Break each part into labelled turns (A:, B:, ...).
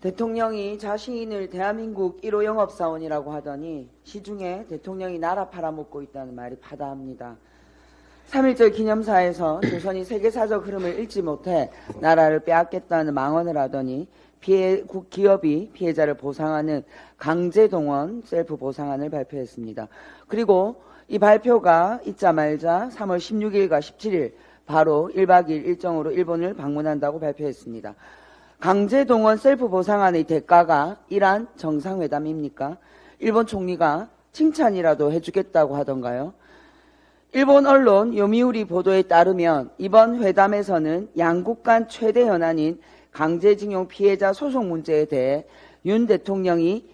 A: 대통령이 자신을 대한민국 1호 영업사원이라고 하더니 시중에 대통령이 나라 팔아먹고 있다는 말이 파다합니다. 3.1절 기념사에서 조선이 세계사적 흐름을 읽지 못해 나라를 빼앗겠다는 망언을 하더니 기업이 피해자를 보상하는 강제동원 셀프 보상안을 발표했습니다. 그리고 이 발표가 있자마자 3월 16일과 17일 바로 1박 2일 일정으로 일본을 방문한다고 발표했습니다. 강제동원 셀프 보상안의 대가가 이란 정상회담입니까? 일본 총리가 칭찬이라도 해주겠다고 하던가요? 일본 언론 요미우리 보도에 따르면 이번 회담에서는 양국 간 최대 현안인 강제징용 피해자 소송 문제에 대해 윤 대통령이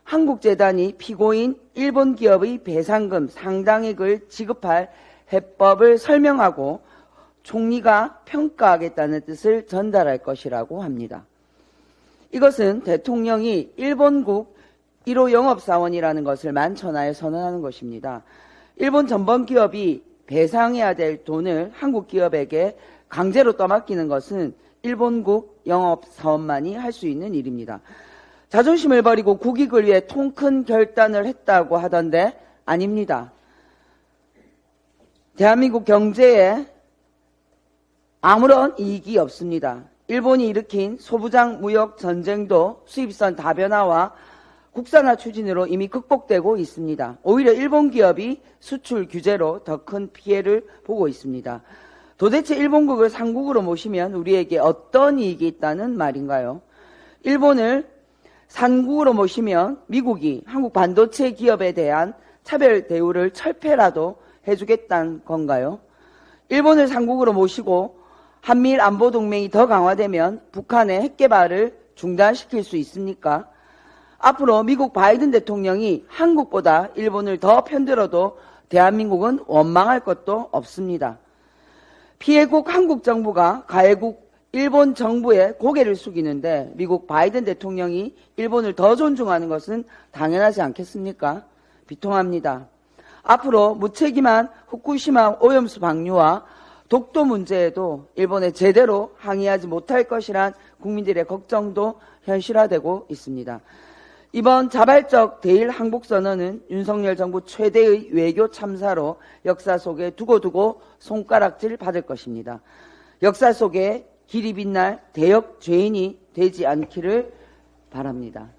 A: 한국재단이 피고인 일본 기업의 배상금 상당액을 지급할 해법을 설명하고 총리가 평가하겠다는 뜻을 전달할 것이라고 합니다. 이것은 대통령이 일본국 1호 영업사원이라는 것을 만천하에 선언하는 것입니다. 일본 전범 기업이 배상해야 될 돈을 한국 기업에게 강제로 떠맡기는 것은 일본국 영업사원만이 할 수 있는 일입니다. 자존심을 버리고 국익을 위해 통 큰 결단을 했다고 하던데 아닙니다. 대한민국 경제에 아무런 이익이 없습니다. 일본이 일으킨 소부장 무역 전쟁도 수입선 다변화와 국산화 추진으로 이미 극복되고 있습니다. 오히려 일본 기업이 수출 규제로 더 큰 피해를 보고 있습니다. 도대체 일본국을 상국으로 모시면 우리에게 어떤 이익이 있다는 말인가요? 일본을 상국으로 모시면 미국이 한국 반도체 기업에 대한 차별 대우를 철폐라도 해주겠다는 건가요? 일본을 상국으로 모시고 한미일 안보동맹이 더 강화되면 북한의 핵개발을 중단시킬 수 있습니까? 앞으로 미국 바이든 대통령이 한국보다 일본을 더 편들어도 대한민국은 원망할 것도 없습니다. 피해국 한국 정부가 가해국 일본 정부에 고개를 숙이는데 미국 바이든 대통령이 일본을 더 존중하는 것은 당연하지 않겠습니까? 비통합니다. 앞으로 무책임한 후쿠시마 오염수 방류와 독도 문제에도 일본에 제대로 항의하지 못할 것이란 국민들의 걱정도 현실화되고 있습니다. 이번 자발적 대일 항복선언은 윤석열 정부 최대의 외교 참사로 역사 속에 두고두고 손가락질 받을 것입니다. 역사 속에 길이 빛날 대역 죄인이 되지 않기를 바랍니다.